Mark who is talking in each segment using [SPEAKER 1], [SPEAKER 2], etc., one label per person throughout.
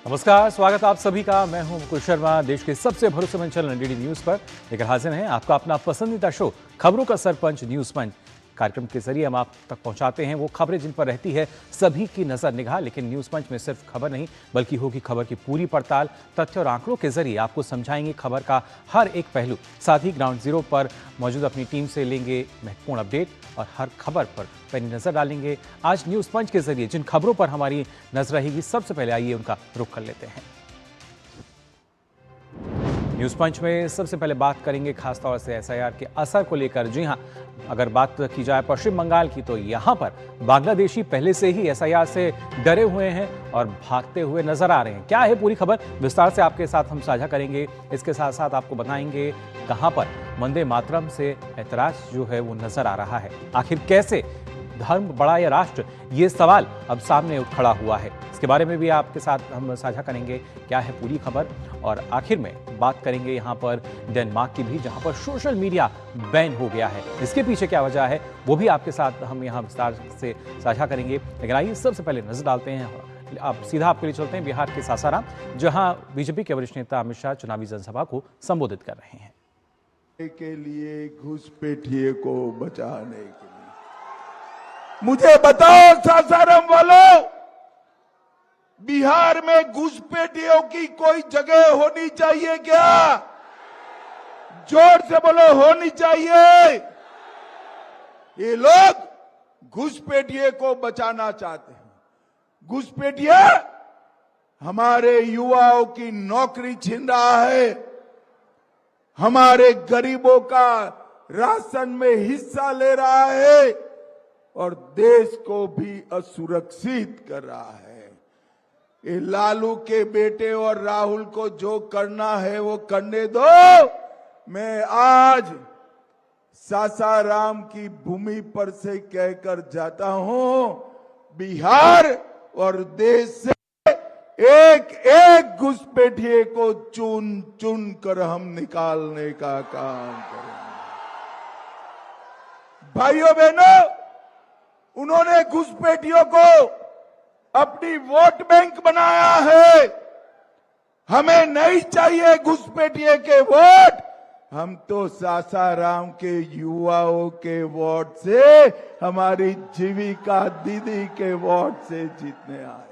[SPEAKER 1] नमस्कार, स्वागत आप सभी का। मैं हूं मुकुल शर्मा। देश के सबसे भरोसेमंद चैनल डीडी न्यूज पर लेकर हाजिर हैं आपका अपना पसंदीदा शो खबरों का सरपंच न्यूज पंच। कार्यक्रम के जरिए हम आप तक पहुंचाते हैं वो खबरें जिन पर रहती है सभी की नजर निगाह। लेकिन न्यूज पंच में सिर्फ खबर नहीं बल्कि होगी खबर की पूरी पड़ताल। तथ्य और आंकड़ों के जरिए आपको समझाएंगे खबर का हर एक पहलू। साथ ही ग्राउंड जीरो पर मौजूद अपनी टीम से लेंगे महत्वपूर्ण अपडेट और हर खबर पर पैनी नजर डालेंगे। आज न्यूज पंच के जरिए जिन खबरों पर हमारी नजर रहेगी, सबसे पहले आइए उनका रुख कर लेते हैं। न्यूज पंच में सबसे पहले बात करेंगे खासतौर से एसआईआर के असर को लेकर। जी हां, अगर बात की जाए पश्चिम बंगाल की तो यहां पर बांग्लादेशी पहले से ही एसआईआर से डरे हुए हैं और भागते हुए नजर आ रहे हैं। क्या है पूरी खबर, विस्तार से आपके साथ हम साझा करेंगे। इसके साथ साथ आपको बताएंगे कहां पर वंदे मातरम से ऐतराज जो है वो नजर आ रहा है। आखिर कैसे धर्म बड़ा या राष्ट्र, ये सवाल अब सामने खड़ा हुआ है। इसके बारे में भी आपके साथ हम साझा करेंगे क्या है पूरी खबर। और आखिर में बात करेंगे यहाँ पर डेनमार्क की भी, जहाँ पर सोशल मीडिया बैन हो गया है। इसके पीछे क्या वजह है वो भी आपके साथ हम यहाँ विस्तार से साझा करेंगे। लेकिन आइए सबसे पहले नजर डालते हैं, आप सीधा आपके लिए चलते हैं बिहार के सासाराम, जहाँ बीजेपी के वरिष्ठ नेता अमित शाह चुनावी जनसभा को संबोधित कर रहे हैं।
[SPEAKER 2] के लिए घुसपैठिए को बचाने के लिए मुझे बताओ सासाराम वालों, बिहार में घुसपैठियों की कोई जगह होनी चाहिए क्या? जोर से बोलो, होनी चाहिए। ये लोग घुसपैठिए को बचाना चाहते हैं। घुसपैठिया हमारे युवाओं की नौकरी छीन रहा है, हमारे गरीबों का राशन में हिस्सा ले रहा है और देश को भी असुरक्षित कर रहा है। ये लालू के बेटे और राहुल को जो करना है वो करने दो। मैं आज सासाराम की भूमि पर से कहकर जाता हूं, बिहार और देश से एक एक घुसपैठिए को चुन चुन कर हम निकालने का काम करेंगे। भाइयों बहनों, उन्होंने घुसपैठियों को अपनी वोट बैंक बनाया है। हमें नहीं चाहिए घुसपैठिए के वोट, हम तो सासाराम के युवाओं के वोट से, हमारी जीविका दीदी के वोट से जीतने आए।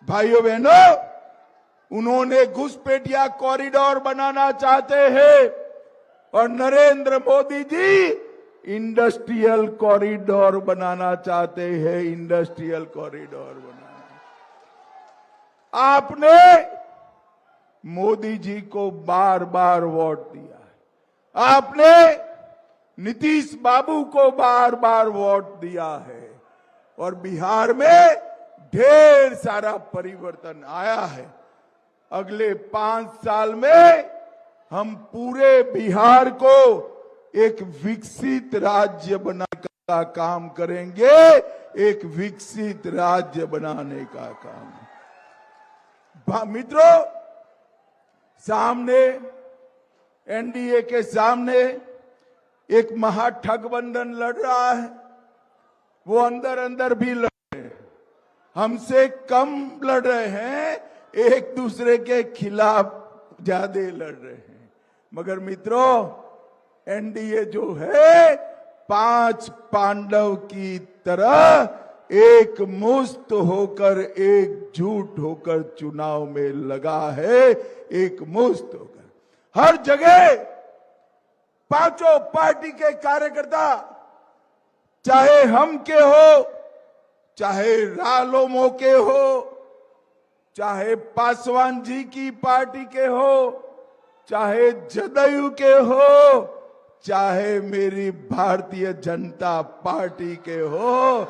[SPEAKER 2] भाइयों बहनों, उन्होंने घुसपैठिया कॉरिडोर बनाना चाहते हैं और नरेंद्र मोदी जी इंडस्ट्रियल कॉरिडोर बनाना चाहते हैं। इंडस्ट्रियल कॉरिडोर बनाना, आपने मोदी जी को बार बार वोट दिया है, आपने नीतीश बाबू को बार बार वोट दिया है और बिहार में ढेर सारा परिवर्तन आया है। अगले 5 साल में हम पूरे बिहार को एक विकसित राज्य बनाने का काम करेंगे। एक विकसित राज्य बनाने का काम। मित्रों, सामने एनडीए के सामने एक महागठबंधन लड़ रहा है। वो अंदर अंदर भी लड़ रहे हैं, हमसे कम लड़ रहे हैं, एक दूसरे के खिलाफ ज्यादा लड़ रहे हैं। मगर मित्रों, एनडीए जो है 5 पांडव की तरह एक मुस्त होकर, एकजुट होकर चुनाव में लगा है। एक मुस्त होकर हर जगह पांचों पार्टी के कार्यकर्ता, चाहे हम के हो, चाहे रालोमो के हो, चाहे पासवान जी की पार्टी के हो, चाहे जदयू के हो, चाहे मेरी भारतीय जनता पार्टी के हो,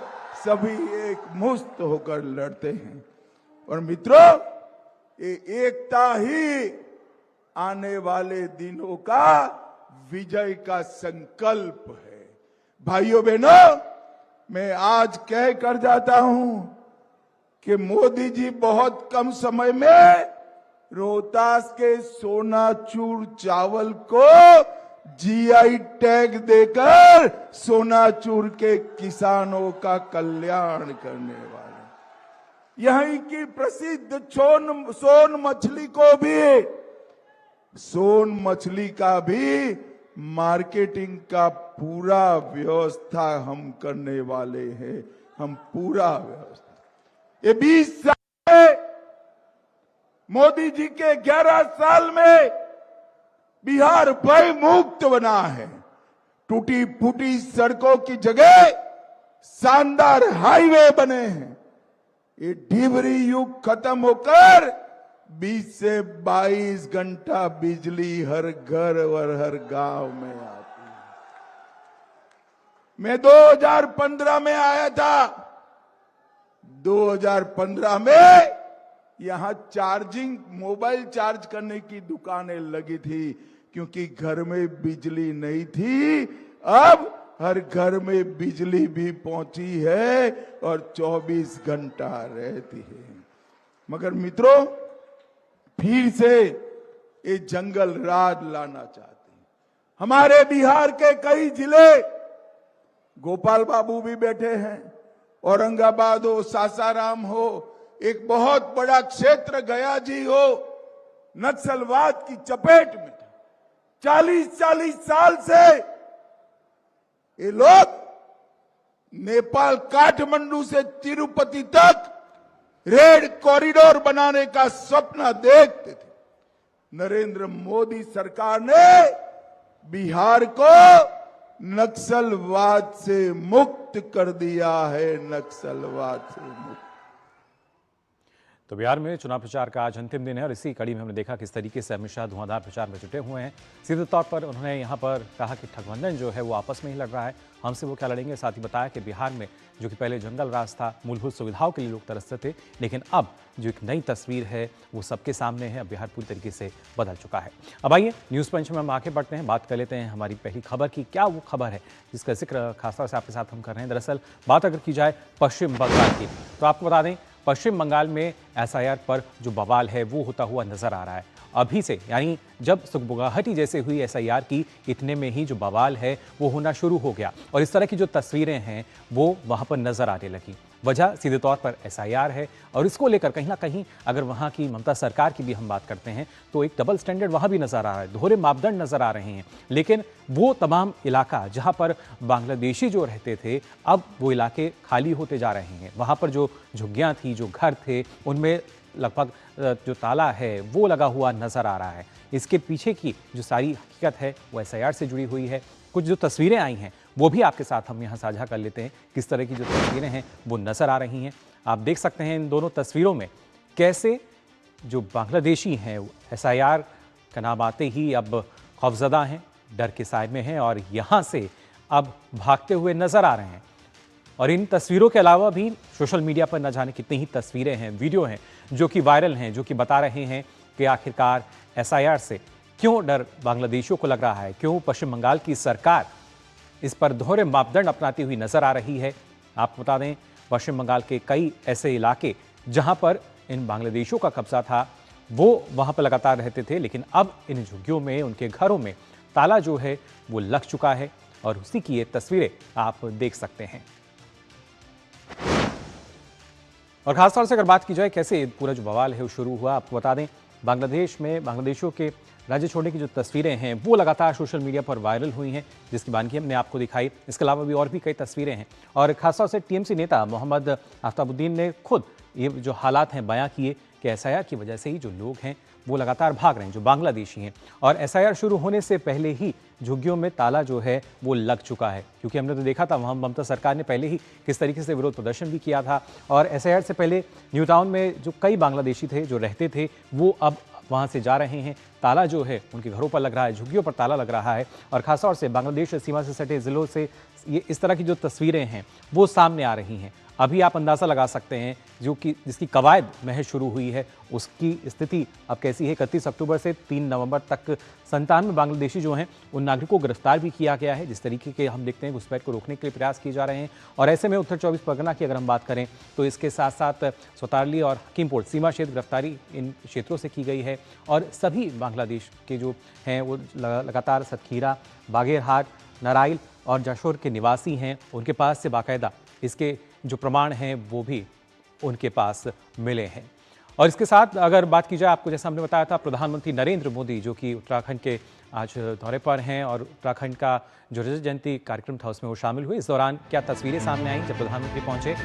[SPEAKER 2] सभी एक मुस्त होकर लड़ते हैं। और मित्रों, ये एकता ही आने वाले दिनों का विजय का संकल्प है। भाइयों बहनों, मैं आज कह कर जाता हूं कि मोदी जी बहुत कम समय में रोहतास के सोनाचूर चावल को जीआई टैग देकर सोनाचूर के किसानों का कल्याण करने वाले। यहीं की प्रसिद्ध सोन मछली को भी, सोन मछली का भी मार्केटिंग का पूरा व्यवस्था हम करने वाले हैं। हम पूरा व्यवस्था, ये 20 साल में, मोदी जी के 11 साल में बिहार भय मुक्त बना है। टूटी फूटी सड़कों की जगह शानदार हाईवे बने हैं। ये डिबरी युग खत्म होकर 20 से 22 घंटा बिजली हर घर और हर गांव में आती है। मैं 2015 में आया था। 2015 में यहां चार्जिंग, मोबाइल चार्ज करने की दुकानें लगी थी, क्योंकि घर में बिजली नहीं थी। अब हर घर में बिजली भी पहुंची है और 24 घंटा रहती है। मगर मित्रों, फिर से ये जंगल राज लाना चाहते हैं। हमारे बिहार के कई जिले, गोपाल बाबू भी बैठे हैं, औरंगाबाद हो, सासाराम हो, एक बहुत बड़ा क्षेत्र गया जी हो, नक्सलवाद की चपेट में था। 40-40 साल से ये लोग नेपाल काठमांडू से तिरुपति तक रेड कॉरिडोर बनाने का सपना देखते थे। नरेंद्र मोदी सरकार ने बिहार को नक्सलवाद से मुक्त कर दिया है, नक्सलवाद से मुक्त।
[SPEAKER 1] तो बिहार में चुनाव प्रचार का आज अंतिम दिन है और इसी कड़ी में हमने देखा किस तरीके से अमित शाह धुआंधार प्रचार में जुटे हुए हैं। सीधे तौर पर उन्होंने यहां पर कहा कि ठगबंधन जो है वो आपस में ही लड़ रहा है, हमसे वो क्या लड़ेंगे। साथ ही बताया कि बिहार में जो कि पहले जंगल राज था, मूलभूत सुविधाओं के लिए लोग तरसते थे, लेकिन अब जो एक नई तस्वीर है वो सबके सामने है। अब बिहार पूरी तरीके से बदल चुका है। अब आइए न्यूज़ पंच में हम आगे बढ़ते हैं, बात कर लेते हैं हमारी पहली खबर की। क्या वो खबर है जिसका जिक्र खासतौर से आपके साथ हम कर रहे हैं। दरअसल बात अगर की जाए पश्चिम बंगाल की, तो आपको बता दें पश्चिम बंगाल में एसआईआर पर जो बवाल है वो होता हुआ नजर आ रहा है। अभी से, यानी जब सुगबुगाहटी जैसे हुई एसआईआर की, इतने में ही जो बवाल है वो होना शुरू हो गया और इस तरह की जो तस्वीरें हैं वो वहां पर नजर आने लगी। वजह सीधे तौर पर एसआईआर है और इसको लेकर कहीं ना कहीं अगर वहां की ममता सरकार की भी हम बात करते हैं तो एक डबल स्टैंडर्ड वहां भी नजर आ रहा है, दोहरे मापदंड नजर आ रहे हैं। लेकिन वो तमाम इलाका जहां पर बांग्लादेशी जो रहते थे, अब वो इलाके खाली होते जा रहे हैं। वहां पर जो झुग्गियां थी, जो घर थे, उनमें लगभग जो ताला है वो लगा हुआ नजर आ रहा है। इसके पीछे की जो सारी हकीकत है वो एसआईआर से जुड़ी हुई है। कुछ जो तस्वीरें आई हैं वो भी आपके साथ हम यहाँ साझा कर लेते हैं, किस तरह की जो तस्वीरें हैं वो नजर आ रही हैं। आप देख सकते हैं इन दोनों तस्वीरों में कैसे जो बांग्लादेशी हैं एसआईआर का नाम आते ही अब खौफजदा हैं, डर के साए में हैं और यहाँ से अब भागते हुए नजर आ रहे हैं। और इन तस्वीरों के अलावा भी सोशल मीडिया पर न जाने कितनी ही तस्वीरें हैं, वीडियो हैं जो कि वायरल हैं, जो कि बता रहे हैं कि आखिरकार एसआईआर से क्यों डर बांग्लादेशियों को लग रहा है, क्यों पश्चिम बंगाल की सरकार इस पर दोहरे मापदंड अपनाती हुई नजर आ रही है। आपको बता दें पश्चिम बंगाल के कई ऐसे इलाके जहां पर इन बांग्लादेशियों का कब्जा था वो वहां पर लगातार रहते थे, लेकिन अब इन झुग्गियों में, उनके घरों में ताला जो है वो लग चुका है और उसी की ये तस्वीरें आप देख सकते हैं। और खासतौर से अगर बात की जाए कैसे पूरा जो बवाल है वो शुरू हुआ, आपको बता दें बांग्लादेश में बांग्लादेशियों के राज्य छोड़ने की जो तस्वीरें हैं वो लगातार सोशल मीडिया पर वायरल हुई हैं, जिसकी बानगी हमने आपको दिखाई। इसके अलावा भी और भी कई तस्वीरें हैं और खासतौर से टीएमसी नेता मोहम्मद आफ्ताबुद्दीन ने खुद ये जो हालात हैं बयां किए कि एसआईआर की वजह से ही जो लोग हैं वो लगातार भाग रहे हैं, जो बांग्लादेशी हैं। और एसआईआर शुरू होने से पहले ही झुग्गियों में ताला जो है वो लग चुका है, क्योंकि हमने तो देखा था वहाँ ममता सरकार ने पहले ही किस तरीके से विरोध प्रदर्शन भी किया था। और एसआईआर से पहले न्यू टाउन में जो कई बांग्लादेशी थे जो रहते थे वो अब वहाँ से जा रहे हैं। ताला जो है उनके घरों पर लग रहा है, झुग्गियों पर ताला लग रहा है और खासतौर से बांग्लादेश सीमा से सटे ज़िलों से ये इस तरह की जो तस्वीरें हैं वो सामने आ रही हैं। अभी आप अंदाज़ा लगा सकते हैं जो कि जिसकी कवायद महज शुरू हुई है उसकी स्थिति अब कैसी है। 31 अक्टूबर से 3 नवंबर तक 97 बांग्लादेशी जो हैं उन नागरिकों को गिरफ्तार भी किया गया है। जिस तरीके के हम देखते हैं घुसपैठ को रोकने के लिए प्रयास किए जा रहे हैं और ऐसे में उत्तर 24 परगना की अगर हम बात करें तो इसके साथ साथ सोतारली और हकीमपुर सीमा क्षेत्र गिरफ्तारी इन क्षेत्रों से की गई है। और सभी बांग्लादेश के जो हैं वो लगातार सतखीरा, बागेरहाट, नाराइल और जाशोर के निवासी हैं, उनके पास से बाकायदा इसके जो प्रमाण हैं वो भी उनके पास मिले हैं। और इसके साथ अगर बात की जाए, आपको जैसा हमने बताया था, प्रधानमंत्री नरेंद्र मोदी जो कि उत्तराखंड के आज दौरे पर हैं और उत्तराखंड का जो रजत जयंती कार्यक्रम था उसमें वो शामिल हुए। इस दौरान क्या तस्वीरें सामने आई जब प्रधानमंत्री पहुंचे?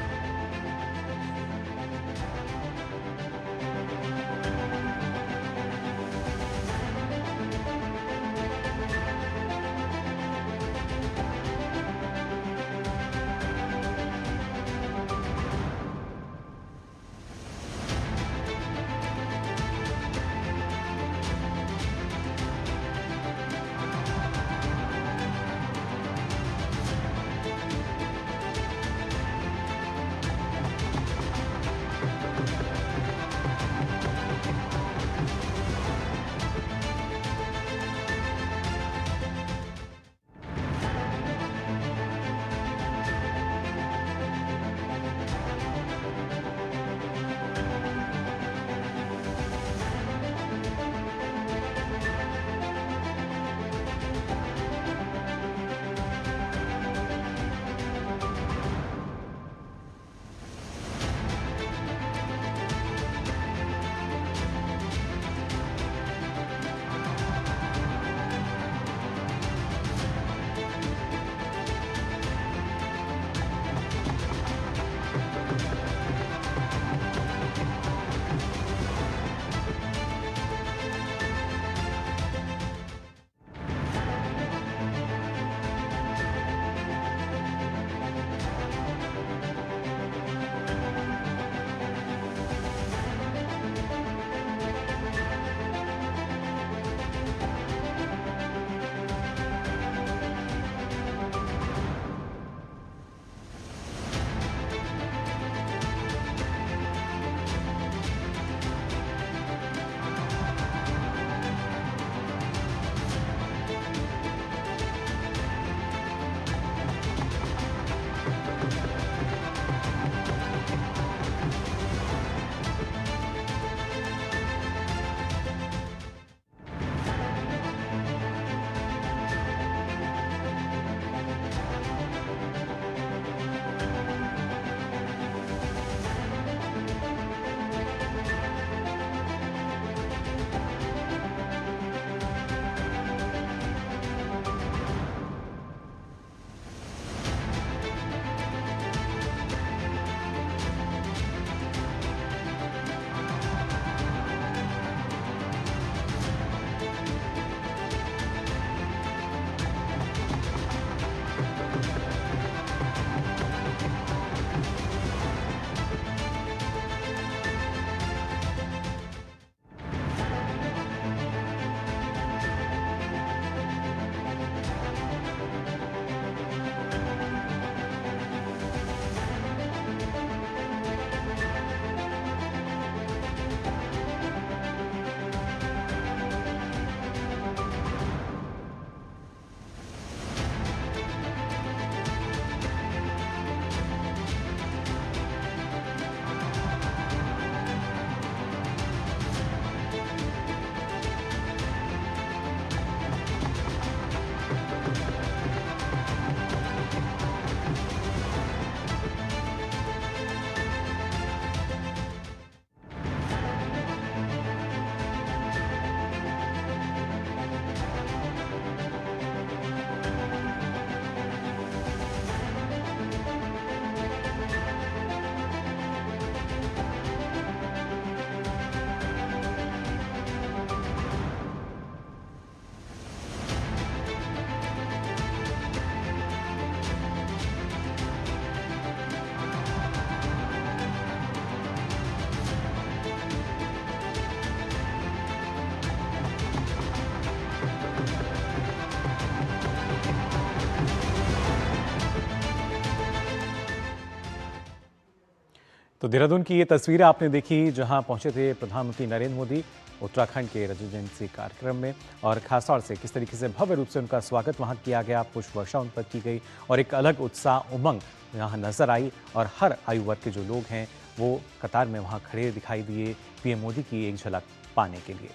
[SPEAKER 1] तो देहरादून की ये तस्वीरें आपने देखी जहां पहुंचे थे प्रधानमंत्री नरेंद्र मोदी उत्तराखंड के रजत जयंती कार्यक्रम में, और खासतौर से किस तरीके से भव्य रूप से उनका स्वागत वहां किया गया, पुष्प वर्षा उन पर की गई और एक अलग उत्साह उमंग यहाँ नजर आई। और हर आयु वर्ग के जो लोग हैं वो कतार में वहाँ खड़े दिखाई दिए पीएम मोदी की एक झलक पाने के लिए।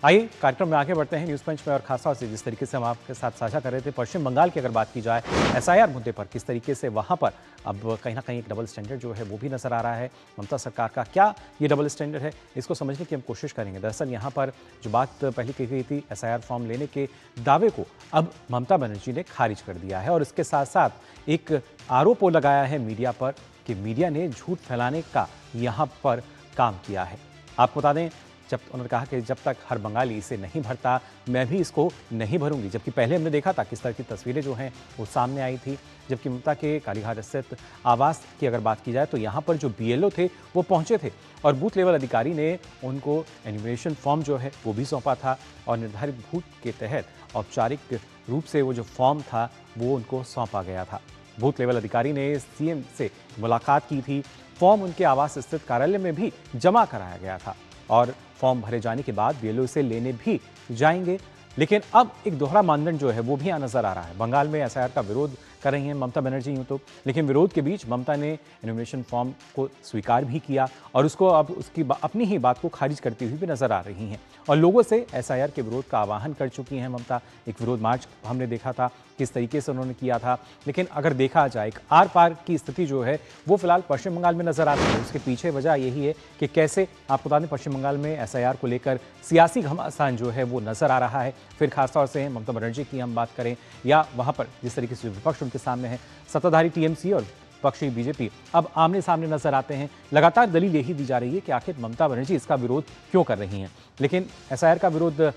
[SPEAKER 1] आइए कार्यक्रम में आगे बढ़ते हैं न्यूज़ पंच में, और खासतौर से जिस तरीके से हम आपके साथ साझा कर रहे थे पश्चिम बंगाल की अगर बात की जाए एसआईआर मुद्दे पर, किस तरीके से वहां पर अब कहीं ना कहीं एक डबल स्टैंडर्ड जो है वो भी नजर आ रहा है। ममता सरकार का क्या ये डबल स्टैंडर्ड है, इसको समझने की हम कोशिश करेंगे। दरअसल यहाँ पर जो बात पहले की गई थी एसआईआर फॉर्म लेने के दावे को अब ममता बनर्जी ने खारिज कर दिया है, और इसके साथ साथ एक आरोप लगाया है मीडिया पर कि मीडिया ने झूठ फैलाने का यहाँ पर काम किया है। आपको बता दें, जब उन्होंने कहा कि जब तक हर बंगाली इसे नहीं भरता मैं भी इसको नहीं भरूंगी, जबकि पहले हमने देखा था किस तरह की तस्वीरें जो हैं वो सामने आई थी। जबकि ममता के कालीघाट स्थित आवास की अगर बात की जाए तो यहाँ पर जो बीएलओ थे वो पहुंचे थे, और बूथ लेवल अधिकारी ने उनको एन्यूमरेशन फॉर्म जो है वो भी सौंपा था, और निर्धारित बूथ के तहत औपचारिक रूप से वो जो फॉर्म था वो उनको सौंपा गया था। बूथ लेवल अधिकारी ने सीएम से मुलाकात की थी, फॉर्म उनके आवास स्थित कार्यालय में भी जमा कराया गया था, और फॉर्म भरे जाने के बाद बीएलओ से लेने भी जाएंगे। लेकिन अब एक दोहरा मानदंड जो है वो भी यहाँ नजर आ रहा है। बंगाल में एसआईआर का विरोध कर रही हैं ममता बनर्जी यूं तो, लेकिन विरोध के बीच ममता ने एन्यूमरेशन फॉर्म को स्वीकार भी किया, और उसको अब उसकी अपनी ही बात को खारिज करती हुई भी नजर आ रही हैं, और लोगों से एसआईआर के विरोध का आह्वान कर चुकी हैं ममता। एक विरोध मार्च हमने देखा था किस तरीके से उन्होंने किया था, लेकिन अगर देखा जाए एक आर पार की स्थिति जो है वो फिलहाल पश्चिम बंगाल में नजर आती है। उसके पीछे वजह यही है कि कैसे आपको बता दें पश्चिम बंगाल में एसआईआर को लेकर सियासी घमासान जो है वो नजर आ रहा है। फिर खासतौर से ममता बनर्जी की हम बात करें, या वहां पर जिस तरीके से विपक्ष उनके सामने है, सत्ताधारी टीएमसी और विपक्षी बीजेपी अब आमने सामने नजर आते हैं। लगातार दलील यही दी जा रही है कि आखिर ममता बनर्जी इसका विरोध क्यों कर रही हैं, लेकिन एसआईआर का विरोध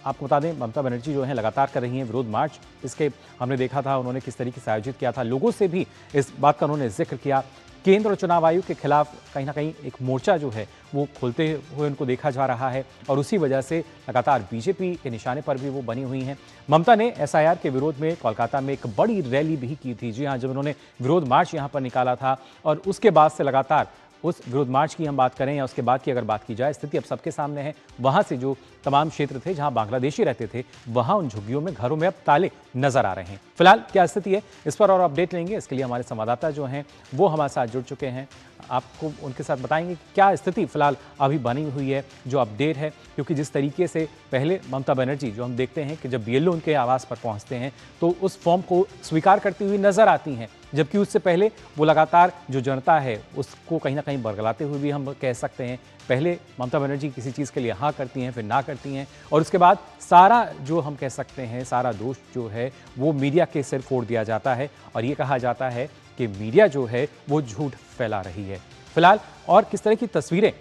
[SPEAKER 1] आपको बता दें ममता बनर्जी जो है लगातार कर रही हैं विरोध मार्च। इसके हमने देखा था उन्होंने किस तरीके से आयोजित किया था, लोगों से भी इस बात का उन्होंने जिक्र किया। केंद्र और चुनाव आयोग के खिलाफ कहीं ना कहीं एक मोर्चा जो है वो खोलते हुए उनको देखा जा रहा है, और उसी वजह से लगातार बीजेपी के निशाने पर भी वो बनी हुई हैं। ममता ने एसआईआर के विरोध में कोलकाता में एक बड़ी रैली भी की थी। जी हाँ, जब उन्होंने विरोध मार्च यहाँ पर निकाला था, और उसके बाद से लगातार उस विरोध मार्च की हम बात करें या उसके बाद की अगर बात की जाए, स्थिति अब सबके सामने है। वहां से जो तमाम क्षेत्र थे जहां बांग्लादेशी रहते थे, वहां उन झुग्गियों में घरों में अब ताले नजर आ रहे हैं। फिलहाल क्या स्थिति है इस पर और अपडेट लेंगे, इसके लिए हमारे संवाददाता जो हैं वो हमारे साथ जुड़ चुके हैं। आपको उनके साथ बताएंगे क्या स्थिति फिलहाल अभी बनी हुई है, जो अपडेट है, क्योंकि जिस तरीके से पहले ममता बनर्जी जो हम देखते हैं कि जब बीएलओ उनके आवास पर पहुंचते हैं तो उस फॉर्म को स्वीकार करती हुई नजर आती हैं, जबकि उससे पहले वो लगातार जो जनता है उसको कहीं ना कहीं बरगलाते हुए भी हम कह सकते हैं। पहले ममता बनर्जी किसी चीज़ के लिए हाँ करती हैं, फिर ना करती हैं, और उसके बाद सारा जो हम कह सकते हैं सारा दोष जो है वो मीडिया के सिर फोड़ दिया जाता है, और ये कहा जाता है कि मीडिया जो है वो झूठ फैला रही है। फिलहाल और किस तरह की तस्वीरें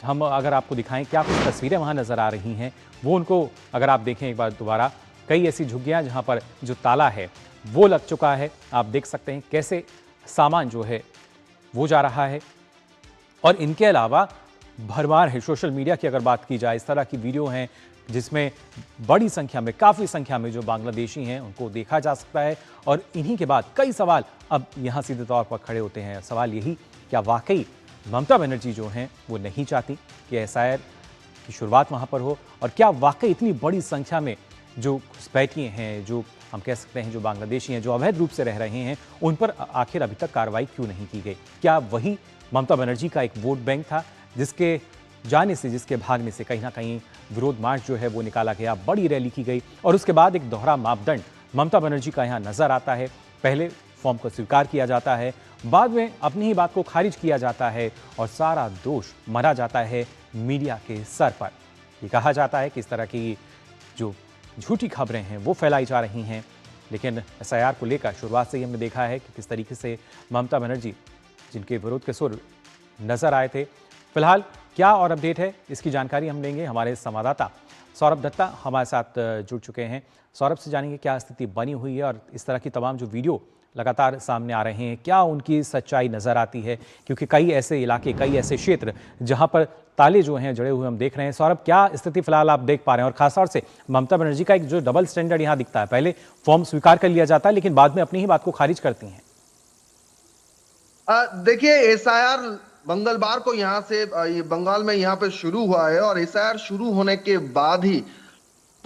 [SPEAKER 1] हम अगर आपको दिखाएं, क्या कुछ तस्वीरें वहाँ नज़र आ रही हैं वो उनको अगर आप देखें एक बार दोबारा, कई ऐसी झुग्गियाँ जहाँ पर जो ताला है वो लग चुका है। आप देख सकते हैं कैसे सामान जो है वो जा रहा है, और इनके अलावा भरमार है सोशल मीडिया की अगर बात की जाए, इस तरह की वीडियो हैं जिसमें बड़ी संख्या में, काफ़ी संख्या में जो बांग्लादेशी हैं उनको देखा जा सकता है। और इन्हीं के बाद कई सवाल अब यहाँ सीधे तौर पर खड़े होते हैं। सवाल यही, क्या वाकई ममता बनर्जी जो हैं वो नहीं चाहती कि एसआईआर की शुरुआत वहाँ पर हो, और क्या वाकई इतनी बड़ी संख्या में जो घुसपैठिए हैं, जो हम कह सकते हैं जो बांग्लादेशी हैं, जो अवैध रूप से रह रहे हैं, उन पर आखिर अभी तक कार्रवाई क्यों नहीं की गई? क्या वही ममता बनर्जी का एक वोट बैंक था जिसके जाने से, जिसके भागने से कहीं ना कहीं विरोध मार्च जो है वो निकाला गया, बड़ी रैली की गई, और उसके बाद एक दोहरा मापदंड ममता बनर्जी का यहाँ नजर आता है। पहले फॉर्म को स्वीकार किया जाता है, बाद में अपनी ही बात को खारिज किया जाता है, और सारा दोष मरा जाता है मीडिया के सर पर। ये कहा जाता है कि इस तरह की जो झूठी खबरें हैं वो फैलाई जा रही हैं, लेकिन एसआईआर को लेकर शुरुआत से ही हमने देखा है कि किस तरीके से ममता बनर्जी जिनके विरोध के सुर नजर आए थे। फिलहाल क्या और अपडेट है इसकी जानकारी हम लेंगे, हमारे संवाददाता सौरभ दत्ता हमारे साथ जुड़ चुके हैं। सौरभ से जानेंगे क्या स्थिति बनी हुई है, और इस तरह की तमाम जो वीडियो लगातार सामने आ रहे हैं क्या उनकी सच्चाई नजर आती है, क्योंकि कई ऐसे इलाके, कई ऐसे क्षेत्र जहां पर ताले जो हैं जड़े हुए हम देख रहे हैं। सौरभ, क्या स्थिति फिलहाल आप देख पा रहे हैं, और खासतौर से ममता बनर्जी का एक जो डबल स्टैंडर्ड यहाँ दिखता है, पहले फॉर्म स्वीकार कर लिया जाता है लेकिन बाद में अपनी ही बात को खारिज करती हैं।
[SPEAKER 3] देखिए, एसआईआर मंगलवार को यहाँ से बंगाल में यहाँ पे शुरू हुआ है, और एसआईआर शुरू होने के बाद ही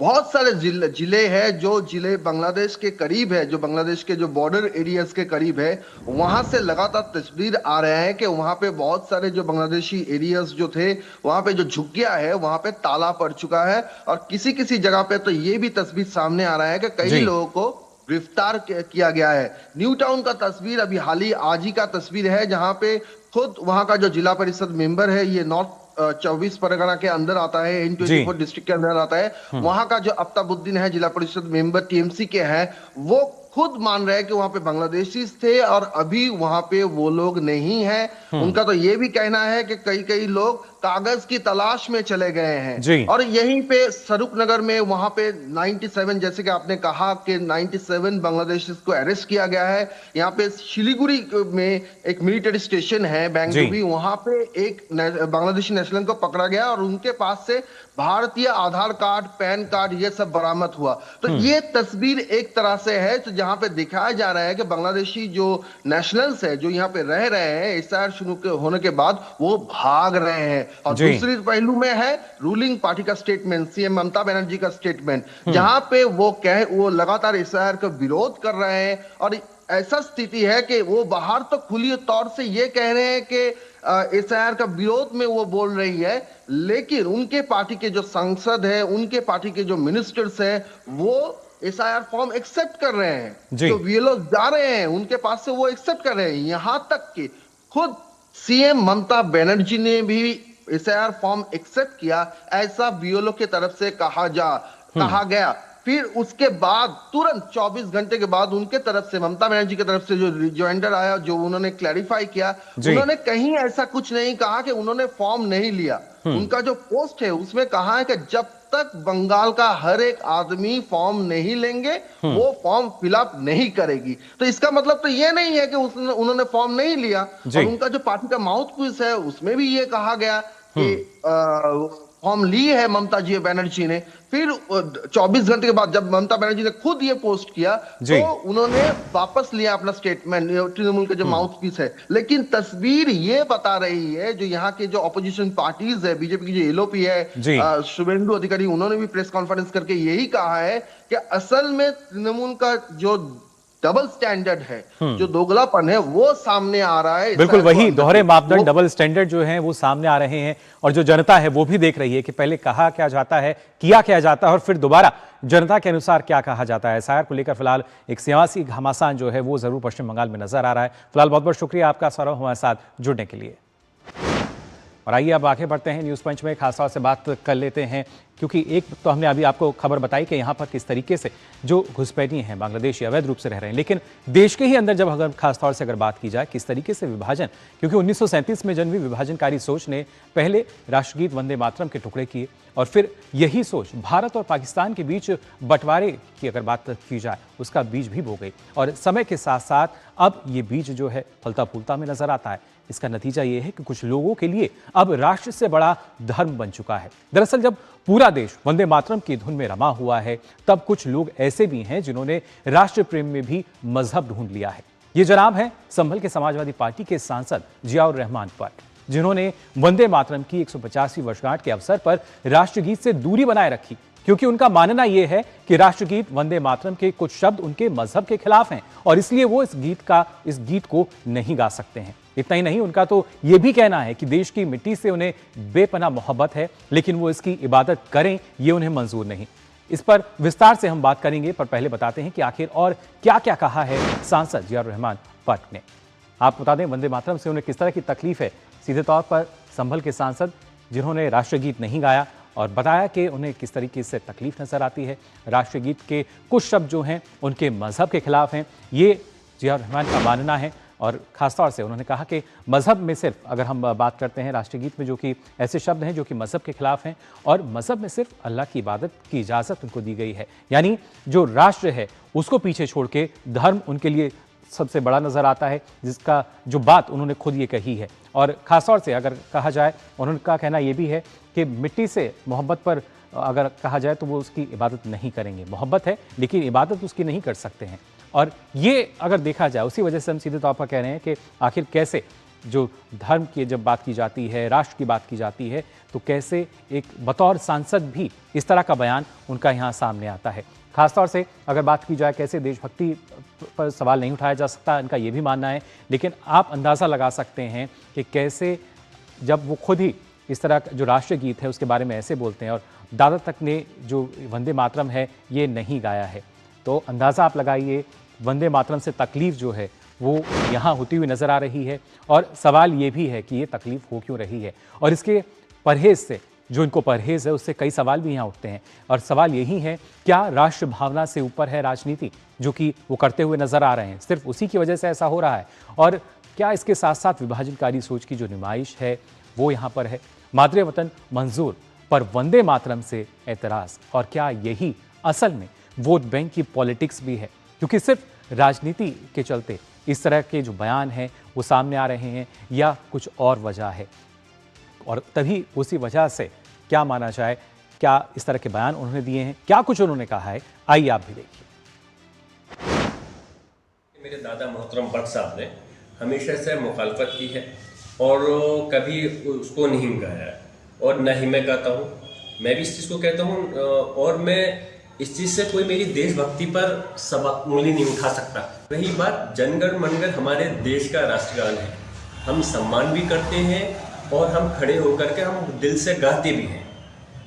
[SPEAKER 3] बहुत सारे जिले हैं जो जिले बांग्लादेश के करीब है, जो बांग्लादेश के जो बॉर्डर एरियाज के करीब है, वहां से लगातार तस्वीर आ रहे हैं कि वहां पे बहुत सारे जो बांग्लादेशी एरियाज जो थे, वहां पे जो झुग्गियां है वहां पे ताला पड़ चुका है। और किसी किसी जगह पे तो ये भी तस्वीर सामने आ रहा है कि कई लोगों को गिरफ्तार किया गया है। न्यू टाउन का तस्वीर अभी हाल ही आज ही का तस्वीर है, जहां पे खुद वहां का जो जिला परिषद मेंबर है, ये नॉर्थ 24 परगना के अंदर आता है, N24 डिस्ट्रिक्ट के अंदर आता है, वहां का जो आफ्ताबुद्दीन है, जिला परिषद मेंबर टीएमसी के हैं, वो खुद मान रहे हैं कि वहां पे बांग्लादेशी थे और अभी वहां पे वो लोग नहीं हैं। उनका तो ये भी कहना है कि कई कई लोग कागज की तलाश में चले गए हैं। और यहीं पे स्वरूप नगर में वहां पे 97, जैसे कि आपने कहा कि 97 बांग्लादेशी को अरेस्ट किया गया है। यहाँ पे शिलीगुड़ी में एक मिलिट्री स्टेशन है बैंगडुबी, वहां पे एक बांग्लादेशी नेशनल को पकड़ा गया और उनके पास से भारतीय आधार कार्ड, पैन कार्ड, ये सब बरामद हुआ। तो ये तस्वीर एक तरह से है तो जहां पे दिखाया जा रहा है कि बांग्लादेशी जो नेशनल्स है, जो यहाँ पे रह रहे हैं एसआईआर शुरू होने के बाद, वो भाग रहे हैं। और दूसरी पहलू में है रूलिंग पार्टी का स्टेटमेंट, सीएम ममता बनर्जी का स्टेटमेंट, जहां पे वो लगातार एसआईआर का विरोध कर रहे हैं। और ऐसा स्थिति है कि वो बाहर तो खुली तौर से ये कह रहे हैं कि एसआईआर का विरोध में वो बोल रही है, लेकिन उनके पार्टी के जो सांसद है, उनके पार्टी के जो मिनिस्टर्स हैं, वो एसआईआर फॉर्म एक्सेप्ट कर रहे हैं। तो वे लोग जा रहे हैं उनके पास से, वो एक्सेप्ट कर रहे हैं। यहां तक कि खुद सीएम ममता बनर्जी ने भी एसआईआर फॉर्म एक्सेप्ट किया, ऐसा बीएलओ की तरफ से कहा गया। फिर उसके बाद तुरंत 24 घंटे के बाद उनके तरफ से, ममता बनर्जी की तरफ से जो रिजॉइंडर आया, जो उन्होंने क्लैरिफाई किया, उन्होंने कहीं ऐसा कुछ नहीं कहा कि उन्होंने फॉर्म नहीं लिया। उनका जो पोस्ट है उसमें कहा है कि जब तक बंगाल का हर एक आदमी फॉर्म नहीं लेंगे, वो फॉर्म फिलअप नहीं करेगी। तो इसका मतलब तो ये नहीं है कि उन्होंने फॉर्म नहीं लिया। और उनका जो पार्टी का माउथ पीस है उसमें भी ये कहा गया कि फॉर्म ली है ममता जी बनर्जी ने। फिर 24 घंटे के बाद जब ममता बनर्जी ने खुद ये पोस्ट किया तो उन्होंने वापस लिया अपना स्टेटमेंट, तृणमूल के जो माउथ पीस है। लेकिन तस्वीर ये बता रही है, जो यहाँ के जो ऑपोजिशन पार्टीज है, बीजेपी की जो एलओपी है, शुभेंदु अधिकारी, उन्होंने भी प्रेस कॉन्फ्रेंस करके यही कहा है कि असल में तृणमूल का जो डबल स्टैंडर्ड है, जो दोगलापन है, वो सामने आ रहा है।
[SPEAKER 1] बिल्कुल वही दोहरे मापदंड, डबल स्टैंडर्ड जो हैं वो सामने आ रहे हैं। और जो जनता है वो भी देख रही है कि पहले कहा क्या जाता है, किया क्या जाता है, और फिर दोबारा जनता के अनुसार क्या कहा जाता है। एसआईआर को लेकर फिलहाल एक सियासी घमासान जो है वो जरूर पश्चिम बंगाल में नजर आ रहा है। फिलहाल बहुत बहुत शुक्रिया आपका सौरभ हमारे साथ जुड़ने के लिए। और आइए अब आगे बढ़ते हैं, न्यूज़ पंच में खासतौर से बात कर लेते हैं, क्योंकि एक तो हमने अभी आपको खबर बताई कि यहाँ पर किस तरीके से जो घुसपैठी हैं बांग्लादेशी अवैध रूप से रह रहे हैं, लेकिन देश के ही अंदर जब अगर खासतौर से अगर बात की जाए किस तरीके से विभाजन, क्योंकि 1937 में जन्मी विभाजनकारी सोच ने पहले राष्ट्रगीत वंदे मातरम के टुकड़े किए और फिर यही सोच भारत और पाकिस्तान के बीच बंटवारे की अगर बात की जाए उसका बीज भी बो गई। और समय के साथ साथ अब ये बीज जो है फलता फूलता में नजर आता है। इसका नतीजा ये है कि कुछ लोगों के लिए अब राष्ट्र से बड़ा धर्म बन चुका है। दरअसल जब पूरा देश वंदे मातरम की धुन में रमा हुआ है, तब कुछ लोग ऐसे भी हैं जिन्होंने राष्ट्र प्रेम में भी मजहब ढूंढ लिया है। ये जनाब हैं संभल के समाजवादी पार्टी के सांसद जियाउर रहमान पट, जिन्होंने वंदे मातरम की 150वीं वर्षगांठ के अवसर पर राष्ट्रगीत से दूरी बनाए रखी, क्योंकि उनका मानना यह है कि राष्ट्रगीत वंदे मातरम के कुछ शब्द उनके मजहब के खिलाफ हैं और इसलिए वो इस गीत को नहीं गा सकते हैं। इतना ही नहीं, उनका तो यह भी कहना है कि देश की मिट्टी से उन्हें बेपनाह मोहब्बत है, लेकिन वो इसकी इबादत करें ये उन्हें मंजूर नहीं। इस पर विस्तार से हम बात करेंगे, पर पहले बताते हैं कि आखिर और क्या क्या कहा है सांसद जियाउर रहमान पट ने। आप बता दें वंदे मातरम से उन्हें किस तरह की तकलीफ है। सीधे तौर पर संभल के सांसद जिन्होंने राष्ट्रगीत नहीं गाया और बताया कि उन्हें किस तरीके से तकलीफ नजर आती है। राष्ट्रगीत के कुछ शब्द जो हैं उनके मजहब के खिलाफ हैं, ये जियाउर रहमान का मानना है। और खासतौर से उन्होंने कहा कि मजहब में सिर्फ अगर हम बात करते हैं राष्ट्रगीत में जो कि ऐसे शब्द हैं जो कि मजहब के खिलाफ हैं, और मजहब में सिर्फ अल्लाह की इबादत की इजाज़त उनको दी गई है, यानी जो राष्ट्र है उसको पीछे छोड़ के धर्म उनके लिए सबसे बड़ा नज़र आता है, जिसका जो बात उन्होंने खुद ये कही है। और ख़ासतौर से अगर कहा जाए, उन्होंने कहना ये भी है कि मिट्टी से मोहब्बत पर अगर कहा जाए तो वो उसकी इबादत नहीं करेंगे। मोहब्बत है लेकिन इबादत उसकी नहीं कर सकते हैं। और ये अगर देखा जाए उसी वजह से हम सीधे तौर पर कह रहे हैं कि आखिर कैसे जो धर्म की जब बात की जाती है, राष्ट्र की बात की जाती है, तो कैसे एक बतौर सांसद भी इस तरह का बयान उनका यहाँ सामने आता है। खासतौर से अगर बात की जाए कैसे देशभक्ति पर सवाल नहीं उठाया जा सकता, इनका ये भी मानना है, लेकिन आप अंदाज़ा लगा सकते हैं कि कैसे जब वो खुद ही इस तरह का जो राष्ट्रीय गीत है उसके बारे में ऐसे बोलते हैं और दादा तक ने जो वंदे मातरम है ये नहीं गाया है, तो अंदाज़ा आप लगाइए वंदे मातरम से तकलीफ़ जो है वो यहाँ होती हुई नज़र आ रही है। और सवाल ये भी है कि ये तकलीफ़ हो क्यों रही है, और इसके परहेज़ से, जो इनको परहेज़ है उससे कई सवाल भी यहाँ उठते हैं। और सवाल यही है, क्या राष्ट्र भावना से ऊपर है राजनीति, जो कि वो करते हुए नज़र आ रहे हैं, सिर्फ उसी की वजह से ऐसा हो रहा है? और क्या इसके साथ साथ विभाजनकारी सोच की जो नुमाइश है वो यहाँ पर है? मादरे वतन मंजूर पर वंदे मातरम से एतराज़, और क्या यही असल में वोट बैंक की पॉलिटिक्स भी है? क्योंकि सिर्फ राजनीति के चलते इस तरह के जो बयान हैं वो सामने आ रहे हैं, या कुछ और वजह है? और तभी उसी वजह से क्या माना जाए, क्या इस तरह के बयान उन्होंने दिए हैं, क्या कुछ उन्होंने कहा है, आइए आप भी देखिए।
[SPEAKER 4] मेरे दादा मोहतरम भट्ट साहब ने हमेशा से मुखालफत की है और कभी उसको नहीं गाया है, और न ही मैं गाता हूँ। मैं भी इस चीज़ को कहता हूँ, और मैं इस चीज़ से कोई मेरी देशभक्ति पर उंगली नहीं उठा सकता। रही बात जनगण मनगण, हमारे देश का राष्ट्रगान है, हम सम्मान भी करते हैं और हम खड़े होकर के हम दिल से गाते भी हैं,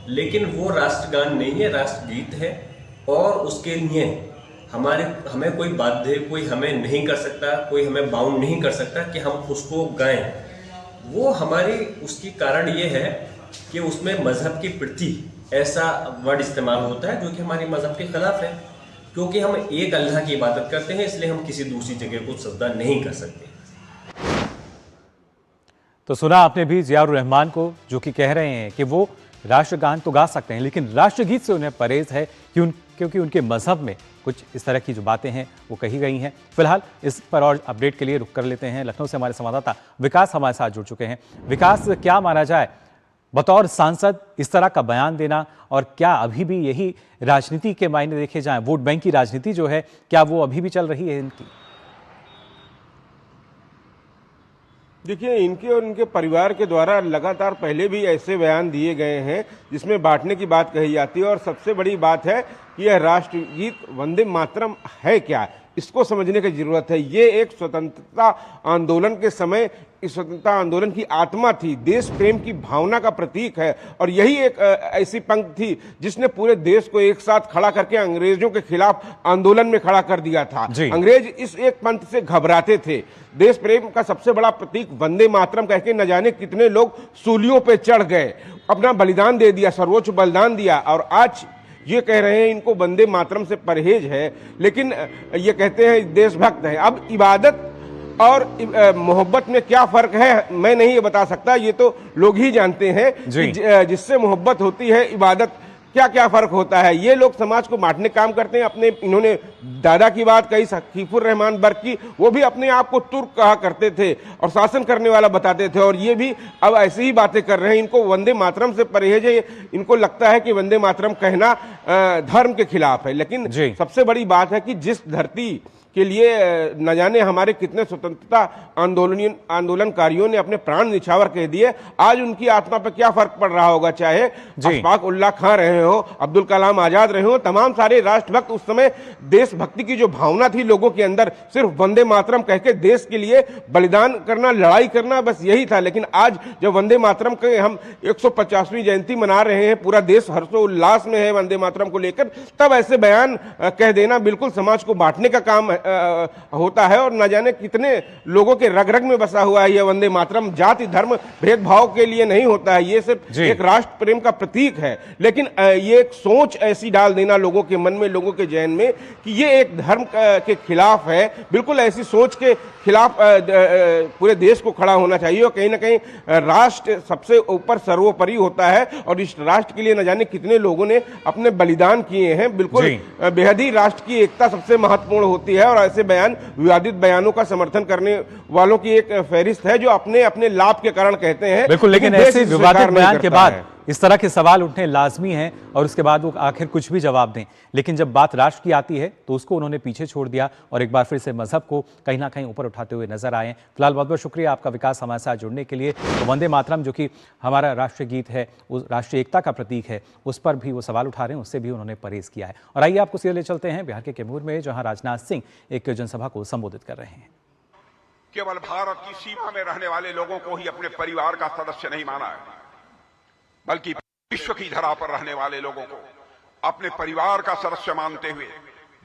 [SPEAKER 4] लेकिन वो राष्ट्रगान नहीं है, राष्ट्रगीत है। और उसके लिए हमें कोई बाध्य, कोई हमें नहीं कर सकता, कोई हमें बाउंड नहीं कर सकता कि हम उसको गाएं। वो हमारी उसकी कारण ये है कि उसमें मजहब की प्रति ऐसा वर्ड इस्तेमाल होता है जो कि हमारी मजहब के खिलाफ है। क्योंकि हम एक अल्लाह की इबादत करते हैं, इसलिए हम किसी दूसरी जगह को सजदा नहीं कर सकते।
[SPEAKER 1] तो सुना आपने भी जियाउर रहमान को, जो कि कह रहे हैं कि वो राष्ट्रगान तो गा सकते हैं, लेकिन राष्ट्रगीत से उन्हें परहेज है क्योंकि उनके मजहब में कुछ इस तरह की जो बातें हैं वो कही गई हैं। फिलहाल इस पर और अपडेट के लिए रुक कर लेते हैं। लखनऊ से हमारे संवाददाता विकास हमारे साथ जुड़ चुके हैं। विकास, क्या माना जाए, बतौर सांसद इस तरह का बयान देना, और क्या अभी भी यही राजनीति के मायने देखे जाएं, वोट बैंक की राजनीति जो है, क्या वो अभी भी चल रही है इनकी?
[SPEAKER 5] देखिए, इनके और इनके परिवार के द्वारा लगातार पहले भी ऐसे बयान दिए गए हैं जिसमें बांटने की बात कही जाती है। और सबसे बड़ी बात है कि यह राष्ट्रगीत वंदे मातरम है क्या, इसको समझने की जरूरत है। ये एक स्वतंत्रता आंदोलन के समय इस स्वतंत्रता आंदोलन की आत्मा थी, देश प्रेम की भावना का प्रतीक है। और यही एक ऐसी पंक्ति थी जिसने पूरे देश को एक साथ खड़ा करके अंग्रेजों के खिलाफ आंदोलन में खड़ा कर दिया था। अंग्रेज इस एक पंथ से घबराते थे। देश प्रेम का सबसे बड़ा प्रतीक वंदे मातरम कह के न जाने कितने लोग सूलियों पे चढ़ गए, अपना बलिदान दे दिया, सर्वोच्च बलिदान दिया। और आज ये कह रहे हैं इनको वंदे मातरम से परहेज है, लेकिन ये कहते हैं देशभक्त है। अब इबादत और मोहब्बत में क्या फर्क है मैं नहीं ये बता सकता, ये तो लोग ही जानते हैं कि जिससे मोहब्बत होती है इबादत क्या क्या फर्क होता है। ये लोग समाज को बांटने काम करते हैं। अपने इन्होंने दादा की बात कही, सकीफुर रहमान बर्क की, वो भी अपने आप को तुर्क कहा करते थे और शासन करने वाला बताते थे, और ये भी अब ऐसी ही बातें कर रहे हैं। इनको वंदे मातरम से परहेज है। इनको लगता है कि वंदे मातरम कहना धर्म के खिलाफ है। लेकिन सबसे बड़ी बात है कि जिस धरती के लिए न जाने हमारे कितने स्वतंत्रता आंदोलनकारियों ने अपने प्राण निछावर कह दिए, आज उनकी आत्मा पर क्या फर्क पड़ रहा होगा। चाहे अशफाक उल्लाह खां रहे हो, अब्दुल कलाम आजाद रहे हो, तमाम सारे राष्ट्रभक्त उस समय देशभक्ति की जो भावना थी लोगों के अंदर, सिर्फ वंदे मातरम कह के देश के लिए बलिदान करना, लड़ाई करना, बस यही था। लेकिन आज जब वंदे मातरम के हम 150वीं जयंती मना रहे हैं, पूरा देश हर्षोल्लास में है वंदे मातरम को लेकर, तब ऐसे बयान कह देना बिल्कुल समाज को बांटने का काम होता है। और न जाने कितने लोगों के रग रग में बसा हुआ है यह वंदे मातरम। जाति धर्म भेदभाव के लिए नहीं होता है, ये सिर्फ एक राष्ट्र प्रेम का प्रतीक है। लेकिन ये एक सोच ऐसी डाल देना लोगों के मन में, लोगों के जहन में कि ये एक धर्म के खिलाफ है, बिल्कुल ऐसी सोच के खिलाफ पूरे देश को खड़ा होना चाहिए। और कहीं ना कहीं राष्ट्र सबसे ऊपर सर्वोपरि होता है, और इस राष्ट्र के लिए न जाने कितने लोगों ने अपने बलिदान किए हैं। बिल्कुल बेहद ही राष्ट्र की एकता सबसे महत्वपूर्ण होती है। और ऐसे बयान, विवादित बयानों का समर्थन करने वालों की एक फहरिस्त है जो अपने अपने लाभ के कारण कहते हैं।
[SPEAKER 1] बिल्कुल, लेकिन ऐसे विवादित बयान के बाद इस तरह के सवाल उठने लाजमी हैं और उसके बाद वो आखिर कुछ भी जवाब दें, लेकिन जब बात राष्ट्र की आती है तो उसको उन्होंने पीछे छोड़ दिया और एक बार फिर से मजहब को कहीं ना कहीं ऊपर उठाते हुए नजर आए। फिलहाल बहुत बहुत शुक्रिया आपका विकास, हमारे साथ जुड़ने के लिए। तो वंदे मातरम जो कि हमारा राष्ट्रीय गीत है, उस राष्ट्रीय एकता का प्रतीक है, उस पर भी वो सवाल उठा रहे हैं, उससे भी उन्होंने परहेज किया है। और आइए आपको सीधे ले चलते हैं बिहार के कैमूर में, जहां राजनाथ सिंह एक जनसभा को संबोधित कर रहे हैं।
[SPEAKER 6] केवल भारत की सीमा में रहने वाले लोगों को ही अपने परिवार का सदस्य नहीं माना है, बल्कि विश्व की धरा पर रहने वाले लोगों को अपने परिवार का सदस्य मानते हुए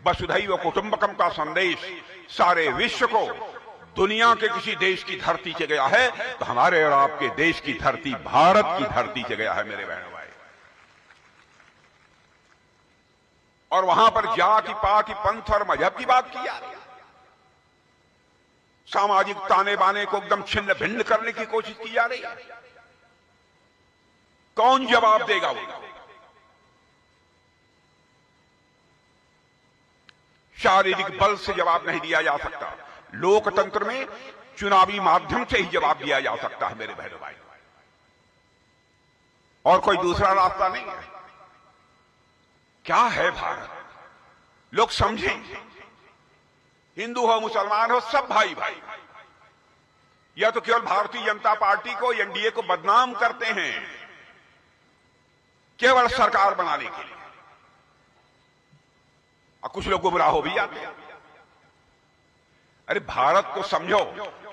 [SPEAKER 6] वसुधैव कुटुंबकम का संदेश सारे विश्व को दुनिया के किसी देश की धरती से गया है तो हमारे और आपके देश की धरती भारत की धरती से गया है मेरे बहनों भाई। और वहां पर जाति पाति पंथ और मजहब की बात की जा रही है, सामाजिक ताने बाने को एकदम छिन्न भिन्न करने की कोशिश की जा रही है। कौन जवाब देगा? वो शारीरिक बल से जवाब नहीं दिया जा सकता, लोकतंत्र में चुनावी माध्यम से ही जवाब दिया जा सकता है मेरे बहनों भाई, और कोई दूसरा रास्ता नहीं है। क्या है भारत? लोग समझें, हिंदू हो मुसलमान हो सब भाई भाई। या तो केवल भारतीय जनता पार्टी को, एनडीए को बदनाम करते हैं केवल सरकार बनाने के लिए, और कुछ लोग गुमराह हो भी जाते हैं। अरे भारत को समझो,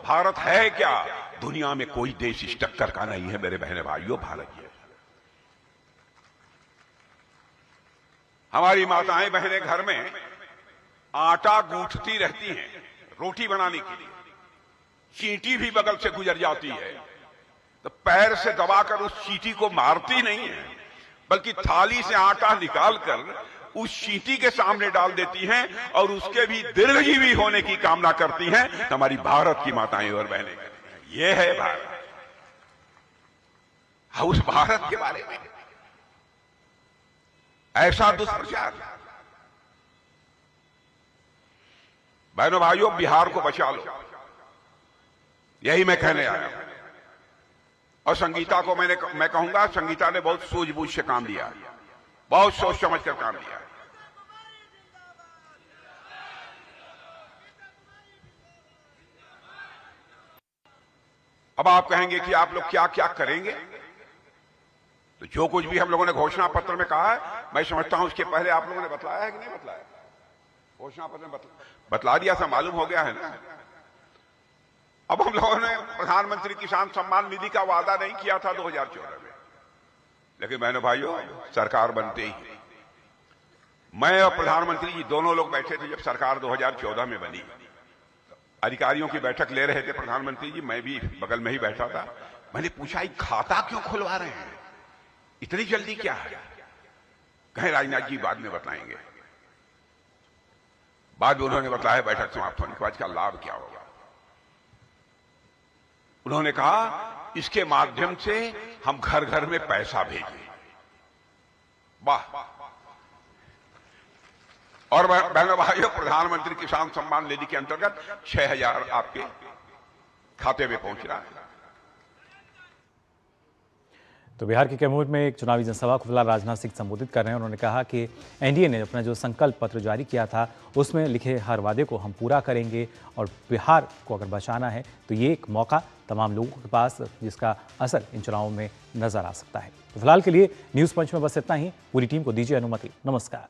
[SPEAKER 6] भारत है क्या? दुनिया में कोई देश इस टक्कर का नहीं है मेरे बहने भाइयों, भारत है। हमारी माताएं बहनें घर में आटा गूंथती रहती हैं रोटी बनाने के लिए, चींटी भी बगल से गुजर जाती है तो पैर से दबाकर उस चींटी को मारती नहीं है, बल्कि थाली से आटा निकालकर उस चींटी के सामने डाल देती हैं और उसके भी दीर्घजीवी होने की कामना करती हैं। तो हमारी भारत की माताएं और बहनें, ये है भारत। उस भारत के बारे में ऐसा दुष्प्रचार। बहनों भाइयों, बिहार को बचा लो, यही मैं कहने आया हूं। और संगीता को मैं कहूंगा, संगीता ने बहुत सूझबूझ से काम लिया, बहुत सोच समझ कर काम लिया। अब आप कहेंगे कि आप लोग क्या क्या करेंगे, तो जो कुछ भी हम लोगों ने घोषणा पत्र में कहा है, मैं समझता हूं उसके पहले आप लोगों ने बतलाया है कि नहीं बतलाया? घोषणा पत्र में बतला दिया था, मालूम हो गया है ना। अब हम लोगों ने प्रधानमंत्री किसान सम्मान निधि का वादा नहीं किया था 2014 में, लेकिन बहनों भाइयों, सरकार बनते ही मैं और प्रधानमंत्री जी दोनों लोग बैठे थे जब सरकार 2014 में बनी। अधिकारियों की बैठक ले रहे थे प्रधानमंत्री जी, मैं भी बगल में ही बैठा था। मैंने पूछा, ये खाता क्यों खुलवा रहे हैं, इतनी जल्दी क्या है? कहे राजनाथ जी बाद में बताएंगे। बाद में उन्होंने बताया बैठक समाप्त होने के बाद इसका लाभ क्या होगा। उन्होंने कहा इसके माध्यम से हम घर घर में पैसा भेजें। वाह! और बहनों भाइयों, प्रधानमंत्री किसान सम्मान निधि के अंतर्गत 6,000 आपके खाते में पहुंच रहा है।
[SPEAKER 1] तो बिहार के कैमूर में एक चुनावी जनसभा को फिलहाल राजनाथ सिंह संबोधित कर रहे हैं। उन्होंने कहा कि एनडीए ने अपना जो संकल्प पत्र जारी किया था उसमें लिखे हर वादे को हम पूरा करेंगे और बिहार को अगर बचाना है तो ये एक मौका तमाम लोगों के पास जिसका असर इन चुनावों में नजर आ सकता है। तो फिलहाल के लिए न्यूज़ पंच में बस इतना ही। पूरी टीम को दीजिए अनुमति। नमस्कार।